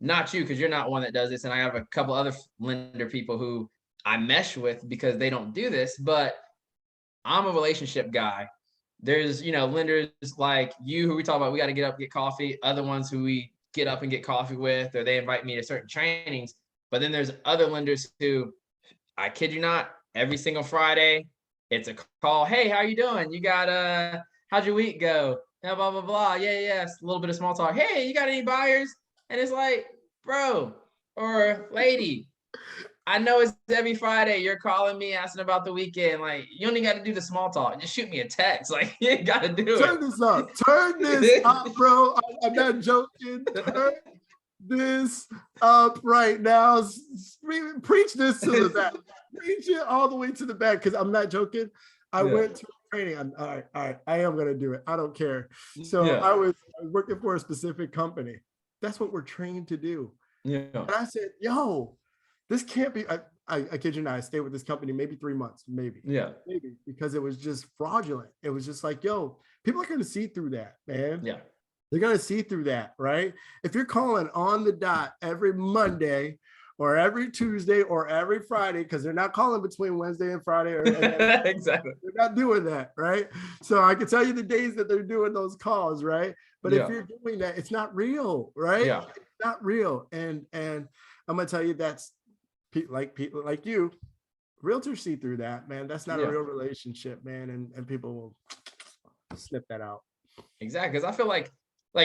not you, because you're not one that does this. And I have a couple other lender people who I mesh with because they don't do this, but I'm a relationship guy. There's, lenders like you who we talk about, we got to get up, get coffee. Other ones who we get up and get coffee with, or they invite me to certain trainings. But then there's other lenders who, I kid you not, every single Friday, it's a call. Hey, how you doing? You got, how'd your week go? Blah, blah, blah, blah. Yeah. A little bit of small talk. Hey, you got any buyers? And it's like, bro or lady, I know it's every Friday. You're calling me asking about the weekend. Like, you only got to do the small talk. Just shoot me a text. Like, you ain't got to do Turn this up. Turn this up, bro. I'm not joking. Turn this up right now. Preach this to the back. Preach it all the way to the back because I'm not joking. I went to training. All right. I am going to do it. I don't care. So I was working for a specific company. That's what we're trained to do. Yeah. And I said, yo, this can't be. I kid you not, I stayed with this company maybe 3 months, maybe, because it was just fraudulent. It was just like, yo, people are going to see through that, man. Yeah. They're going to see through that, right? If you're calling on the dot every Monday or every Tuesday or every Friday, because they're not calling between Wednesday and Friday. Exactly. They're not doing that, right? So I can tell you the days that they're doing those calls, right? But if you're doing that, it's not real, right? Yeah. It's not real. And I'm going to tell you that's people like you, realtors see through that, man. That's not a real relationship, man. And people will snip that out. Exactly. Because I feel like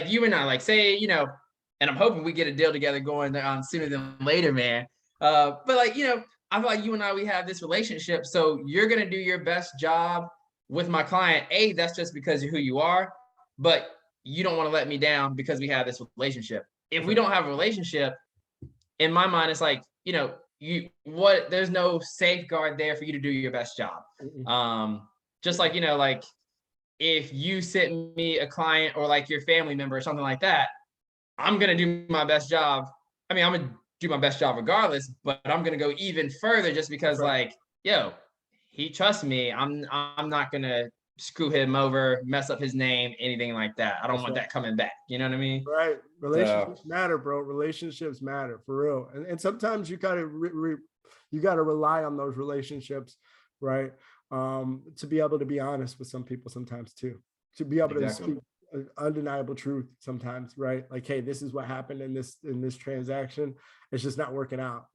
you and I, like say, and I'm hoping we get a deal together going on sooner than later, man. But like, I feel like you and I, we have this relationship. So you're going to do your best job with my client. That's just because of who you are, but you don't want to let me down because we have this relationship. If we don't have a relationship, in my mind, it's like, there's no safeguard there for you to do your best job. Just like, like if you sent me a client or like your family member or something like that, I'm gonna do my best job. I mean, I'm gonna do my best job regardless, but I'm gonna go even further just because, Right. like, yo, he trusts me. I'm not gonna screw him over, mess up his name, anything like that. I don't That's want right. that coming back. You know what I mean? Right. So Relationships matter, bro. Relationships matter for real. And sometimes you gotta you gotta rely on those relationships, right? To be able to be honest with some people sometimes too. To be able to exactly. speak undeniable truth sometimes, right? Like, hey, this is what happened in this transaction. It's just not working out.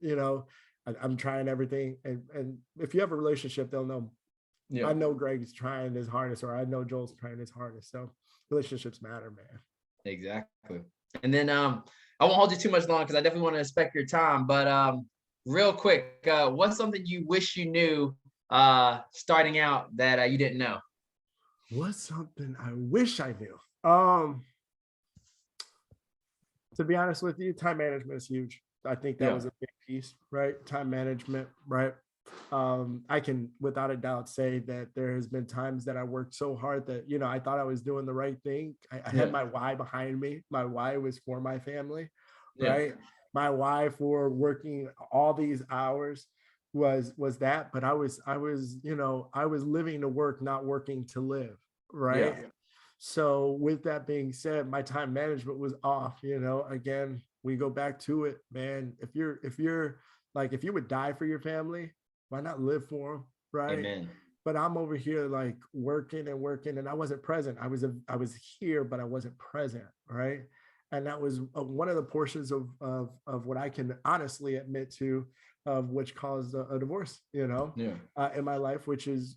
I'm trying everything. And if you have a relationship, they'll know. Yeah. I know Greg's trying his hardest, or I know Joel's trying his hardest. So relationships matter, man. Exactly. And then I won't hold you too much longer because I definitely want to respect your time. But real quick, what's something you wish you knew starting out that you didn't know? What's something I wish I knew? To be honest with you, time management is huge. I think that Yeah. was a big piece, right? Time management, right? I can without a doubt say that there has been times that I worked so hard that, I thought I was doing the right thing. I had Yeah. my why behind me. My why was for my family, Yeah. right? My why for working all these hours was that, but I was living to work, not working to live, Yeah. right? So with that being said, my time management was off. Again, we go back to it, man. If you're like, if you would die for your family, why not live for them, right? Amen. But I'm over here like working and working, and I wasn't present. I was here, but I wasn't present, right? And that was one of the portions of what I can honestly admit to, of which caused a divorce, Yeah. in my life, which is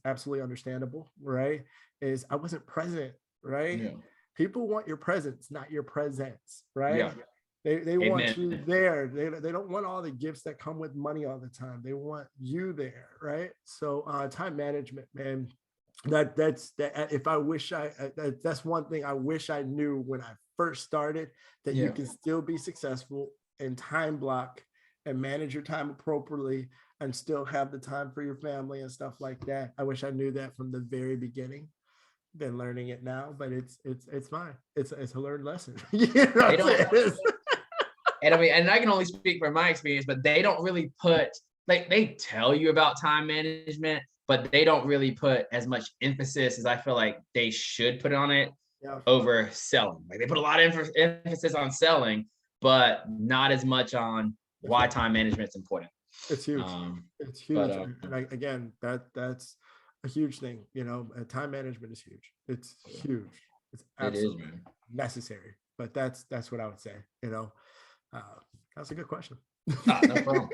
absolutely understandable, right? Is I wasn't present, right? Yeah. People want your presence, not your presence, Yeah. right? They want Amen. you there. They don't want all the gifts that come with money all the time. They want you there, right? So time management, man. That's that. If I wish that's one thing I wish I knew when I first started, that you Yeah. can still be successful and time block and manage your time appropriately and still have the time for your family and stuff like that. I wish I knew that from the very beginning. Been learning it now, but it's fine. It's a learned lesson. They don't, and I mean, and I can only speak from my experience, but they don't really put, like, they tell you about time management, but they don't really put as much emphasis as I feel like they should put on it Yeah, over selling. Like, they put a lot of emphasis on selling, but not as much on that's why right. time management is important. It's huge. Um, It's but huge. And again, that's a huge thing. Time management is huge. It's huge. It's it is, absolutely man. necessary. But that's what I would say. Uh, that's a good question. Ah, no problem.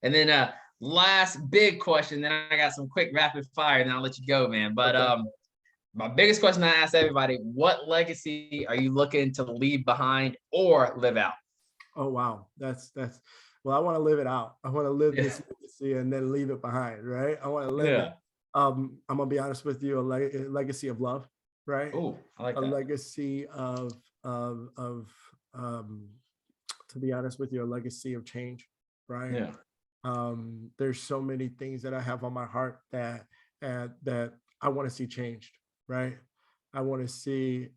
And then last big question, then I got some quick rapid fire, and then I'll let you go, man. But Okay. my biggest question I ask everybody: what legacy are you looking to leave behind or live out? Oh wow, that's well, I want to live it out. I want to live Yeah. this legacy and then leave it behind, right? I want to live it. Yeah. I'm gonna be honest with you, a legacy of love, right? Oh, I like A that. legacy of um to be honest with you, a legacy of change, right? Yeah. There's so many things that I have on my heart that I want to see changed, right? I want to see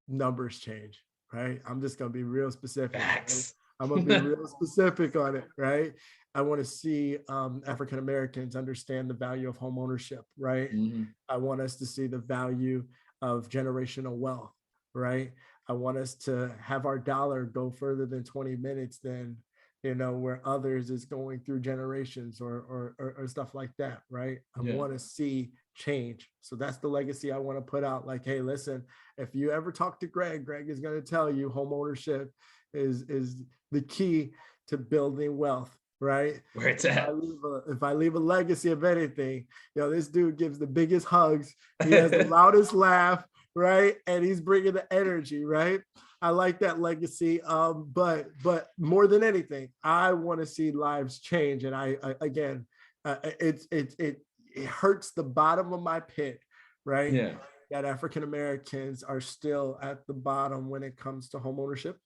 numbers change, right? I'm just gonna be real specific. Right? Facts. I'm gonna be real specific on it, right? I want to see African Americans understand the value of home ownership, right? Mhm. I want us to see the value of generational wealth, right? I want us to have our dollar go further than 20 minutes than, where others is going through generations or stuff like that, right? I Yeah. want to see change. So that's the legacy I want to put out. Like, hey, listen, if you ever talk to Greg, Greg is going to tell you home ownership is the key to building wealth, right? Where it's If I at. leave if I leave a legacy of anything, this dude gives the biggest hugs. He has the loudest laugh, right? And he's bringing the energy, right? I like that legacy. But more than anything, I want to see lives change. And I again, it hurts the bottom of my pit, right? Yeah. That African Americans are still at the bottom when it comes to home ownership,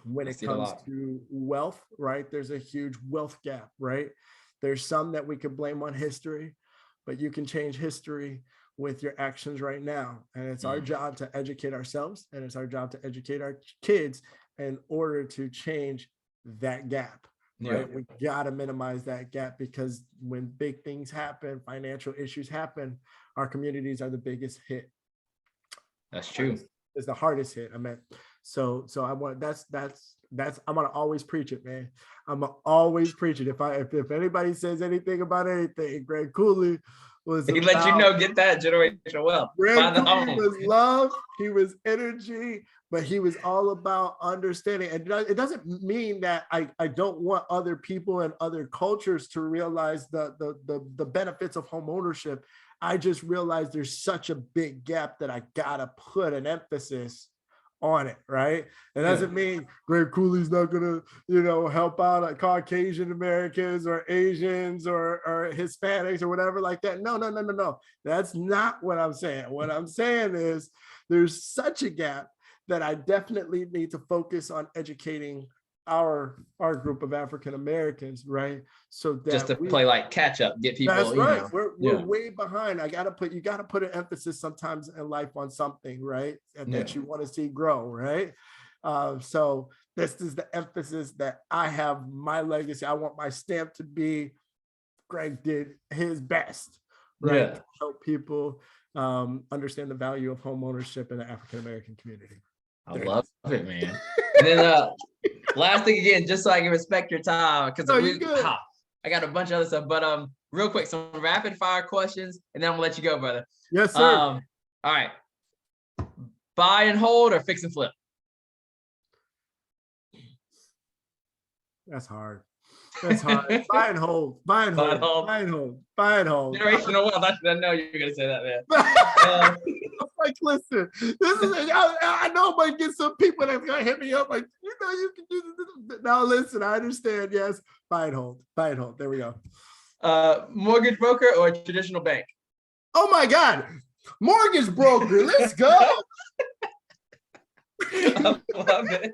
when I it see it a comes lot. to wealth, right? There's a huge wealth gap, right? There's some that we could blame on history, but you can change history with your actions right now. And it's our Mm. job to educate ourselves, and it's our job to educate our kids in order to change that gap. Right. We got to minimize that gap, because when big things happen, financial issues happen, our communities are the biggest hit. That's true. It's the hardest hit. I meant, so I want, that's, I'm going to always preach it, man. I'm going to always preach it. If anybody says anything about anything, Greg Cooley was, he let you know, get that generational wealth. Greg Cooley was love. He was energy, but he was all about understanding. And it doesn't mean that I don't want other people and other cultures to realize the benefits of home ownership. I just realized there's such a big gap that I gotta put an emphasis on it, right? It doesn't mean Greg Cooley's not gonna, help out like Caucasian Americans or Asians or Hispanics or whatever like that. No. That's not what I'm saying. What I'm saying is there's such a gap that I definitely need to focus on educating our group of African Americans, right? So that just to play like catch up, get people. That's right. We're way behind. You got to put an emphasis sometimes in life on something, right? And that you want to see grow, right? So this is the emphasis that I have. My legacy. I want my stamp to be Greg did his best, right? To help people understand the value of home ownership in the African American community. I love it, man. And then last thing again, just so I can respect your time, because I got a bunch of other stuff. But real quick, some rapid fire questions, and then I'm gonna let you go, brother. Yes, sir. All right. Buy and hold or fix and flip? That's hard. That's hard. Buy and hold. Buy and hold. Buy and hold. Buy and hold. Generational wealth. I know you're gonna say that, man. Like, listen, this is I know I'm gonna get some people that's gonna hit me up like, you can do this. Now listen, I understand. Yes, buy and hold. Buy and hold. There we go. Mortgage broker or traditional bank? Oh my God, mortgage broker. Let's go. I love it.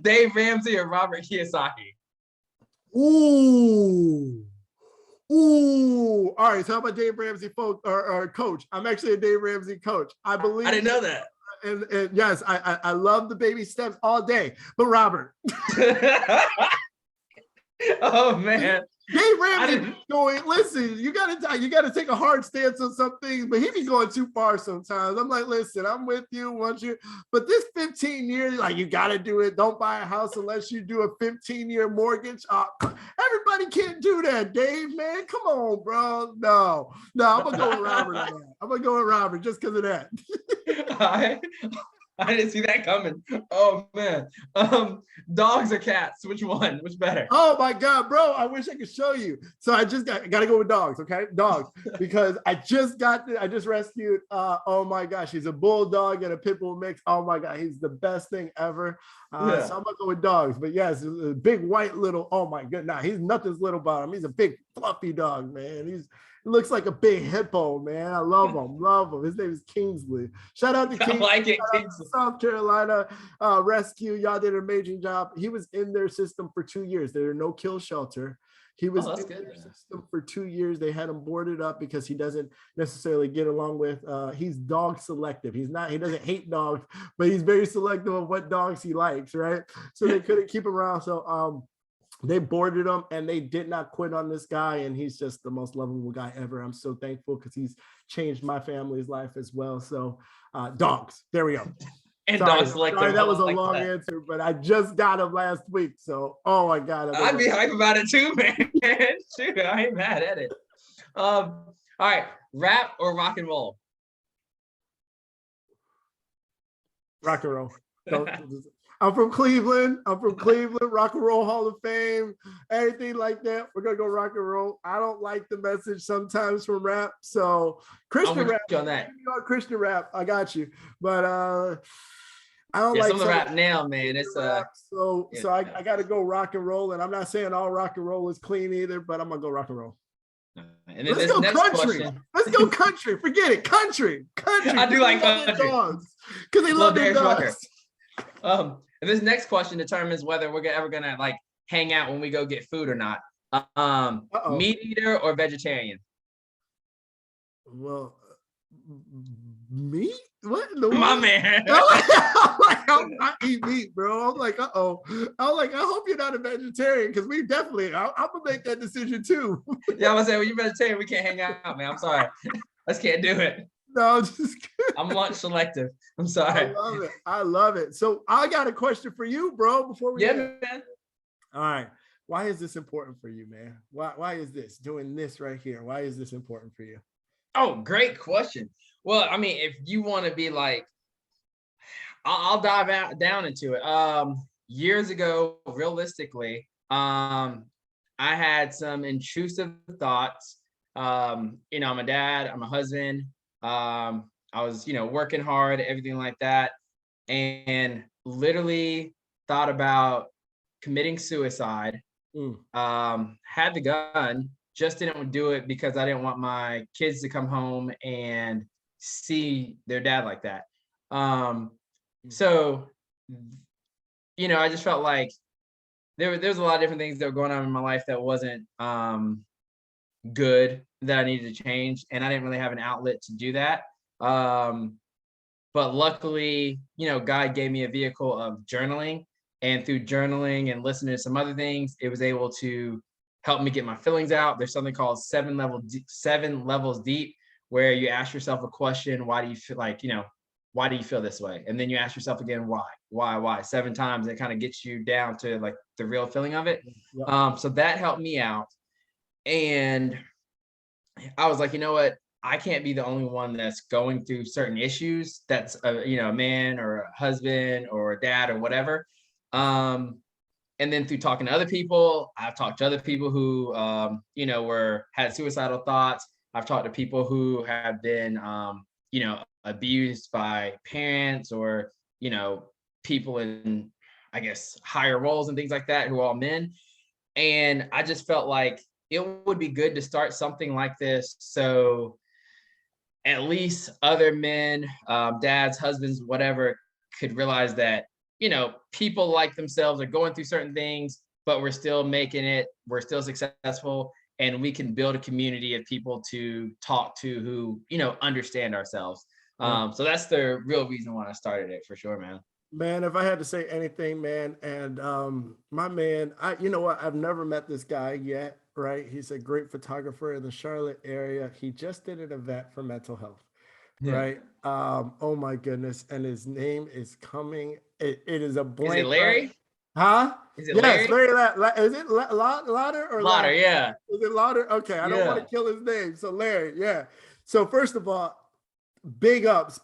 Dave Ramsey or Robert Kiyosaki? Ooh. All right. So how about Dave Ramsey or coach? I'm actually a Dave Ramsey coach. I believe. I didn't know that. And yes, I love the baby steps all day. But Robert. Oh man. Dave Ramsey going, listen, you gotta take a hard stance on some things, but he be going too far sometimes. I'm like, listen, I'm with you once you, but this 15 years, like, you gotta do it. Don't buy a house unless you do a 15-year mortgage. Everybody can't do that, Dave, man. Come on, bro. No, I'm gonna go with Robert on that. I'm gonna go with Robert just because of that. I didn't see that coming. Oh man. Dogs or cats? Which one? Which better? Oh my God, bro. I wish I could show you. So I gotta go with dogs, okay? Dogs. Because I just rescued oh my gosh, he's a bulldog and a pit bull mix. Oh my God, he's the best thing ever. So I'm gonna go with dogs. But yes, a big white little, oh my God. Nah, he's nothing's little about him. He's a big fluffy dog, man. He looks like a big hippo, man. I love him. His name is Kingsley. Shout out to Kingsley. I like it, Kingsley. South Carolina rescue. Y'all did an amazing job. He was in their system for 2 years. There are no kill shelter. He was in their system for 2 years. They had him boarded up because he doesn't necessarily get along with, he's dog selective. He doesn't hate dogs, but he's very selective of what dogs he likes, right? So they couldn't keep him around. So they boarded him and they did not quit on this guy. And he's just the most lovable guy ever. I'm so thankful because he's changed my family's life as well. So dogs, there we go. And dogs selective. Sorry, that was a long answer, but I just got him last week. So, oh my God. I'd be hype about it too, man. Shoot, I ain't mad at it. All right, rap or rock and roll? Rock and roll. I'm from Cleveland. Rock and Roll Hall of Fame, everything like that. We're gonna go rock and roll. I don't like the message sometimes from rap. So Christian rap, on that. Christian rap, I got you. But I don't like some of the rap now, man. It's so I gotta go rock and roll. And I'm not saying all rock and roll is clean either, but I'm gonna go rock and roll. And then let's go country. Let's go country. Forget it. Country. I do like country. Because they love their dogs. And this next question determines whether we're ever gonna like hang out when we go get food or not. Meat eater or vegetarian? Well, meat? what in the My world? man. I'm not eat meat, bro. I'm like, uh-oh. I'm like, I hope you're not a vegetarian because we definitely, I'm gonna make that decision too. Yeah, I was saying, well, you vegetarian, we can't hang out, man. I'm sorry. I just can't do it. No, I'm just kidding. I'm lunch selective. I'm I sorry. love it. I love it. So I got a question for you, bro, before we Yeah, end. man. All right. Why is this important for you, man? Why is this doing this right here? Why is this important for you? Oh, great question. Well, I mean, if you want to be like, I'll dive down into it. Years ago, realistically, I had some intrusive thoughts. I'm a dad, I'm a husband. I was, working hard, everything like that, and literally thought about committing suicide. Mm, Had the gun, just didn't do it because I didn't want my kids to come home and see their dad like that. Um, so, I just felt like there was a lot of different things that were going on in my life that wasn't good, that I needed to change, and I didn't really have an outlet to do that. Um, but luckily, God gave me a vehicle of journaling, and through journaling and listening to some other things, it was able to help me get my feelings out. There's something called 7 levels deep, where you ask yourself a question: why do you feel like, why do you feel this way? And then you ask yourself again, why 7 times. It kind of gets you down to like the real feeling of it. yeah. So that helped me out. And I was like, you know what? I can't be the only one that's going through certain issues. That's a man or a husband or a dad or whatever. And then through talking to other people, I've talked to other people who, had suicidal thoughts. I've talked to people who have been, abused by parents or, people in, I guess, higher roles and things like that, who are all men. And I just felt like it would be good to start something like this. So at least other men, dads, husbands, whatever, could realize that, people like themselves are going through certain things, but we're still making it, we're still successful, and we can build a community of people to talk to who, understand ourselves. Yeah. So that's the real reason why I started it, for sure, man. Man, if I had to say anything, man, and my man, you know what? I've never met this guy yet, right? He's a great photographer in the Charlotte area. He just did an event for mental health, Yeah. right? Oh my goodness. And his name is coming. It is a Is it blank, right? Larry? Huh? Is it Yes, Larry? Larry. Is it Lauder or Lauder, Ladder? yeah. Is it Lauder? Okay, I don't want to Yeah. kill his name. So Larry, yeah. So first of all, big ups,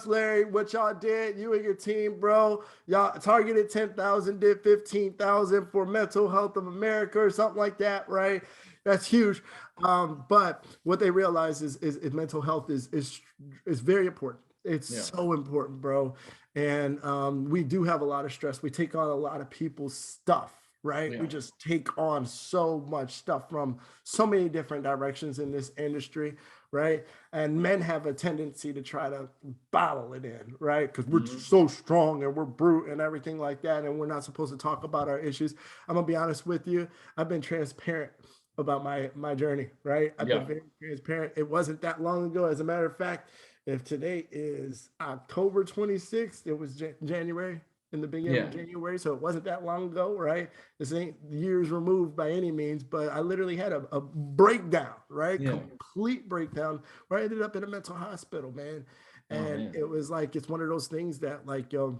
Larry. What y'all did, you and your team, bro. Y'all targeted 10,000, did 15,000 for Mental Health of America or something like that, right? That's huge. But what they realize is mental health is very important. It's Yeah. so important, bro. And we do have a lot of stress. We take on a lot of people's stuff, right? Yeah. We just take on so much stuff from so many different directions in this industry, right? And men have a tendency to try to bottle it in, right? Because we're so strong and we're brute and everything like that, and we're not supposed to talk about our issues. I'm gonna be honest with you. I've been transparent about my journey, right? I've been Yeah. very transparent. It wasn't that long ago. As a matter of fact, if today is October 26th, it was January, in the beginning Yeah. of January, so it wasn't that long ago, right? This ain't years removed by any means, but I literally had a breakdown, right? Yeah. Complete breakdown where I ended up in a mental hospital, man. Oh, And man. it was like, it's one of those things that like, you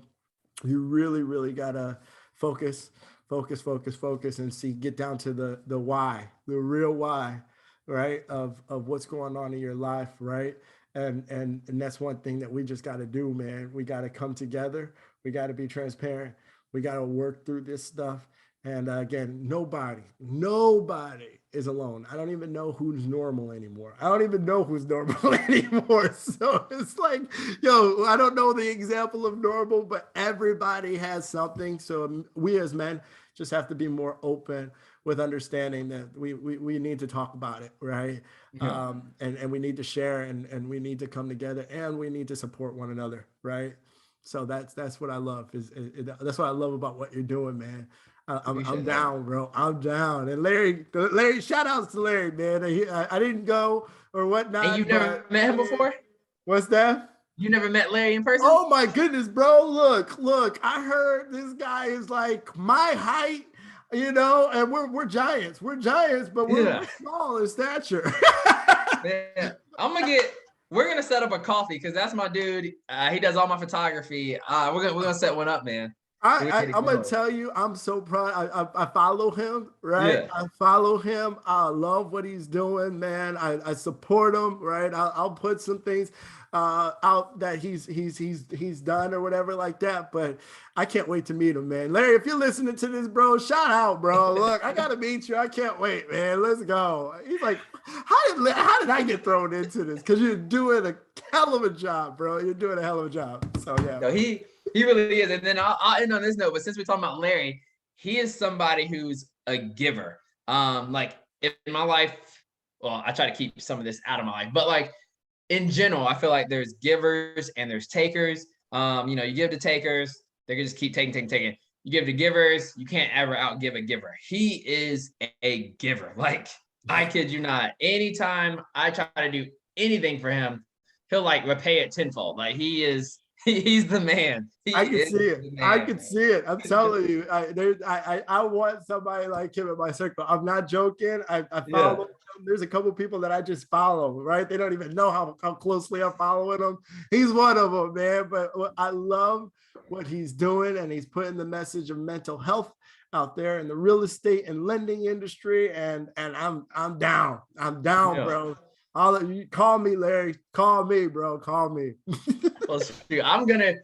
really, really gotta focus, focus, and see, get down to the why, the real why, right? Of what's going on in your life, right? And that's one thing that we just got to do, man. We got to come together. We got to be transparent. We got to work through this stuff. And again, nobody is alone. I don't even know who's normal anymore. I don't even know who's normal anymore. So it's like, I don't know the example of normal, but everybody has something. So we as men just have to be more open with understanding that we need to talk about it, right? Yeah. And we need to share and we need to come together and we need to support one another, right? So that's what I love that's what I love about what you're doing, man. I'm Appreciate that. down, bro. I'm down. And Larry, shout outs to Larry, man. I didn't go or And whatnot, you've never but met him before? what's that? You never met Larry in person? Oh my goodness, bro. Look, I heard this guy is like my height, you know, and we're giants. We're giants, but we're Yeah. small in stature. Yeah. We're gonna set up a coffee because that's my dude. He does all my photography. We're gonna set one up, man. I'm gonna tell you, I'm so proud. I follow him, right? Yeah. I follow him. I love what he's doing, man. I support him, right? I'll put some things out that he's done or whatever like that. But I can't wait to meet him, man. Larry, if you're listening to this, bro, shout out, bro. Look, I gotta meet you. I can't wait, man. Let's go. He's like, how did I get thrown into this? Because you're doing a hell of a job, bro. You're doing a hell of a job. So yeah. No, he really is. And then I'll end on this note. But since we're talking about Larry, he is somebody who's a giver. Like in my life, well, I try to keep some of this out of my life, but like in general, I feel like there's givers and there's takers. You give to takers, they can just keep taking. You give to givers, you can't ever outgive a giver. He is a giver. Like, I kid you not. Anytime I try to do anything for him, he'll like repay it tenfold. Like he's the man. I can see it. I can see it. I'm telling you, I want somebody like him in my circle. I'm not joking. I follow him. There's a couple people that I just follow, right? They don't even know how closely I'm following him. He's one of them, man. But I love what he's doing, and he's putting the message of mental health out there in the real estate and lending industry. And I'm down. I'm down, bro. You call me, Larry. Call me, bro. Call me. Well, shoot, I'm gonna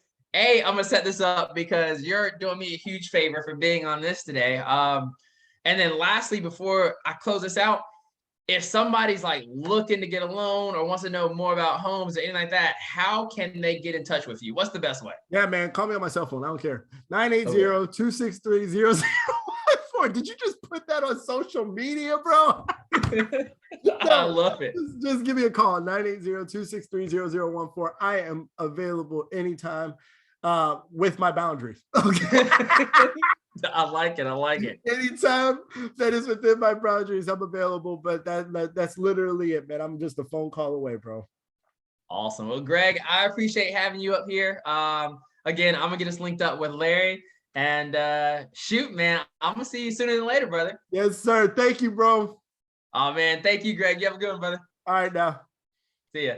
set this up because you're doing me a huge favor for being on this today. And then lastly, before I close this out, if somebody's like looking to get a loan or wants to know more about homes or anything like that, how can they get in touch with you? What's the best way? Yeah, man. Call me on my cell phone. I don't care. 980-263-0014. Did you just put that on social media, bro? I love it. Just give me a call, 980-263-0014. I am available anytime with my boundaries. Okay. I like it. Anytime that is within my boundaries, I'm available. But that's literally it, man. I'm just a phone call away, bro. Awesome. Well, Greg, I appreciate having you up here. Again, I'm gonna get us linked up with Larry. And shoot, man, I'm gonna see you sooner than later, brother. Yes, sir. Thank you, bro. Oh man, thank you, Greg. You have a good one, brother. All right, now. See ya.